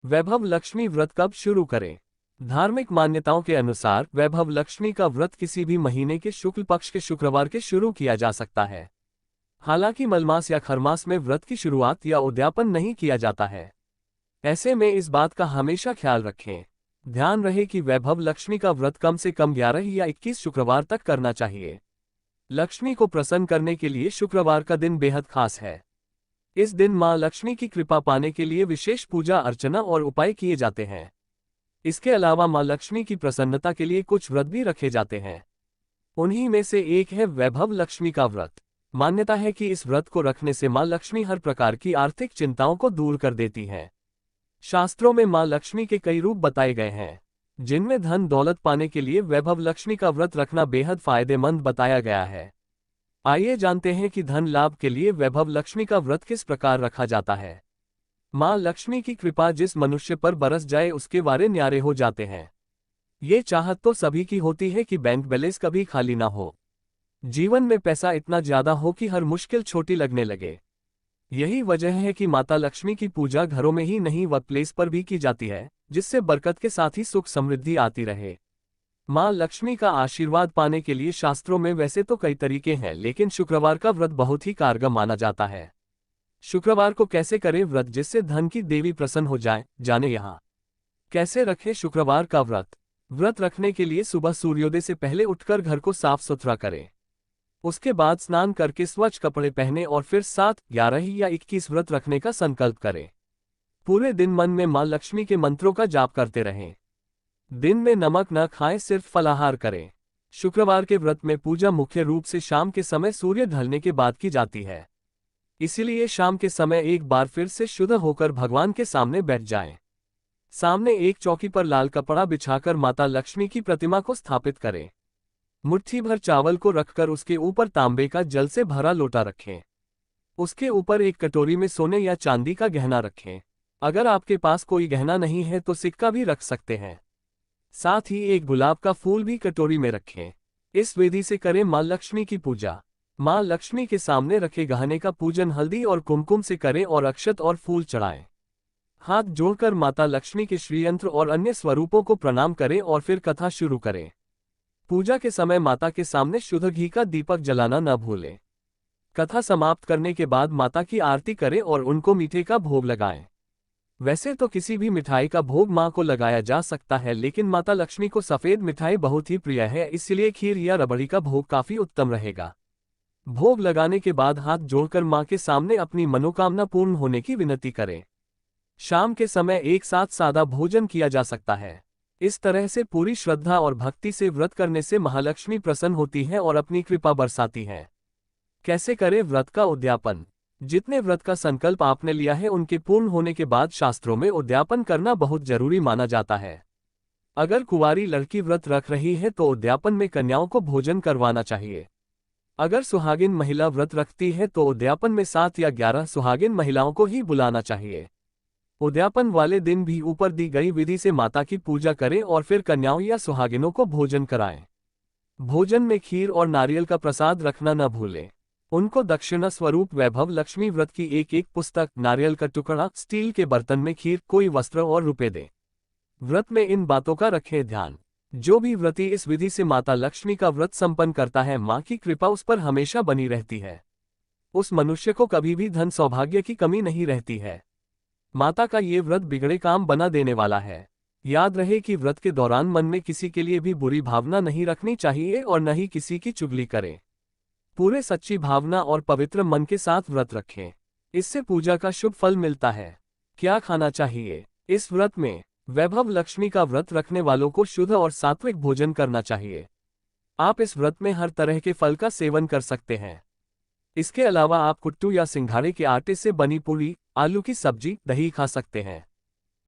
वैभव लक्ष्मी व्रत कब शुरू करें? धार्मिक मान्यताओं के अनुसार वैभव लक्ष्मी का व्रत किसी भी महीने के शुक्ल पक्ष के शुक्रवार के शुरू किया जा सकता है। हालांकि मलमास या खरमास में व्रत की शुरुआत या उद्यापन नहीं किया जाता है। ऐसे में इस बात का हमेशा ख्याल रखें। ध्यान रहे कि वैभव लक्ष्मी का व्रत कम से कम 11 या 21 शुक्रवार तक करना चाहिए। लक्ष्मी को प्रसन्न करने के लिए शुक्रवार का दिन बेहद खास है। इस दिन मां लक्ष्मी की कृपा पाने के लिए विशेष पूजा अर्चना और उपाय किए जाते हैं। इसके अलावा मां लक्ष्मी की प्रसन्नता के लिए कुछ व्रत भी रखे जाते हैं। उन्हीं में से एक है वैभव लक्ष्मी का व्रत। मान्यता है कि इस व्रत को रखने से मां लक्ष्मी हर प्रकार की आर्थिक चिंताओं को दूर कर देती हैं। शास्त्रों में मां लक्ष्मी के कई रूप बताए गए हैं, जिनमें धन दौलत पाने के लिए वैभव लक्ष्मी का व्रत रखना बेहद फायदेमंद बताया गया है। आइए जानते हैं कि धन लाभ के लिए वैभव लक्ष्मी का व्रत किस प्रकार रखा जाता है। मां लक्ष्मी की कृपा जिस मनुष्य पर बरस जाए उसके वारे न्यारे हो जाते हैं। ये चाहत तो सभी की होती है कि बैंक बैलेंस कभी खाली ना हो, जीवन में पैसा इतना ज्यादा हो कि हर मुश्किल छोटी लगने लगे। यही वजह है कि माता लक्ष्मी की पूजा घरों में ही नहीं वर्क प्लेस पर भी की जाती है, जिससे बरकत के साथ ही सुख समृद्धि आती रहे। मां लक्ष्मी का आशीर्वाद पाने के लिए शास्त्रों में वैसे तो कई तरीके हैं, लेकिन शुक्रवार का व्रत बहुत ही कारगर माना जाता है। शुक्रवार को कैसे करें व्रत जिससे धन की देवी प्रसन्न हो जाए, जाने यहाँ। कैसे रखें शुक्रवार का व्रत? व्रत रखने के लिए सुबह सूर्योदय से पहले उठकर घर को साफ सुथरा करें। उसके बाद स्नान करके स्वच्छ कपड़े पहने और फिर 7, 11 या 21 व्रत रखने का संकल्प करें। पूरे दिन मन में मां लक्ष्मी के मंत्रों का जाप करते रहें। दिन में नमक न खाएं, सिर्फ फलाहार करें। शुक्रवार के व्रत में पूजा मुख्य रूप से शाम के समय सूर्य ढलने के बाद की जाती है। इसीलिए शाम के समय एक बार फिर से शुद्ध होकर भगवान के सामने बैठ जाएं। सामने एक चौकी पर लाल कपड़ा बिछाकर माता लक्ष्मी की प्रतिमा को स्थापित करें। मुट्ठी भर चावल को रखकर उसके ऊपर तांबे का जल से भरा लोटा रखें। उसके ऊपर एक कटोरी में सोने या चांदी का गहना रखें। अगर आपके पास कोई गहना नहीं है तो सिक्का भी रख सकते हैं। साथ ही एक गुलाब का फूल भी कटोरी में रखें। इस विधि से करें मां लक्ष्मी की पूजा। मां लक्ष्मी के सामने रखे गहने का पूजन हल्दी और कुमकुम से करें और अक्षत और फूल चढ़ाएं। हाथ जोड़कर माता लक्ष्मी के श्रीयंत्र और अन्य स्वरूपों को प्रणाम करें और फिर कथा शुरू करें। पूजा के समय माता के सामने शुद्ध घी का दीपक जलाना न भूलें। कथा समाप्त करने के बाद माता की आरती करें और उनको मीठे का भोग लगाएं। वैसे तो किसी भी मिठाई का भोग मां को लगाया जा सकता है, लेकिन माता लक्ष्मी को सफेद मिठाई बहुत ही प्रिय है, इसलिए खीर या रबड़ी का भोग काफी उत्तम रहेगा। भोग लगाने के बाद हाथ जोड़कर मां के सामने अपनी मनोकामना पूर्ण होने की विनती करें। शाम के समय एक साथ सादा भोजन किया जा सकता है। इस तरह से पूरी श्रद्धा और भक्ति से व्रत करने से महालक्ष्मी प्रसन्न होती है और अपनी कृपा बरसाती है। कैसे करें व्रत का उद्यापन? जितने व्रत का संकल्प आपने लिया है उनके पूर्ण होने के बाद शास्त्रों में उद्यापन करना बहुत जरूरी माना जाता है। अगर कुंवारी लड़की व्रत रख रही है तो उद्यापन में कन्याओं को भोजन करवाना चाहिए। अगर सुहागिन महिला व्रत रखती है तो उद्यापन में 7 या 11 सुहागिन महिलाओं को ही बुलाना चाहिए। उद्यापन वाले दिन भी ऊपर दी गई विधि से माता की पूजा करें और फिर कन्याओं या सुहागिनों को भोजन कराएं। भोजन में खीर और नारियल का प्रसाद रखना न भूलें। उनको दक्षिणा स्वरूप वैभव लक्ष्मी व्रत की एक पुस्तक, नारियल का टुकड़ा, स्टील के बर्तन में खीर, कोई वस्त्र और रुपए दें। व्रत में इन बातों का रखें ध्यान। जो भी व्रती इस विधि से माता लक्ष्मी का व्रत संपन्न करता है, मां की कृपा उस पर हमेशा बनी रहती है। उस मनुष्य को कभी भी धन सौभाग्य की कमी नहीं रहती है। माता का ये व्रत बिगड़े काम बना देने वाला है। याद रहे कि व्रत के दौरान मन में किसी के लिए भी बुरी भावना नहीं रखनी चाहिए और न ही किसी की चुगली करें। पूरे सच्ची भावना और पवित्र मन के साथ व्रत रखें। इससे पूजा का शुभ फल मिलता है। क्या खाना चाहिए? इस व्रत में वैभव लक्ष्मी का व्रत रखने वालों को शुद्ध और सात्विक भोजन करना चाहिए। आप इस व्रत में हर तरह के फल का सेवन कर सकते हैं। इसके अलावा आप कुट्टू या सिंघाड़े के आटे से बनी पूरी, आलू की सब्जी, दही खा सकते हैं।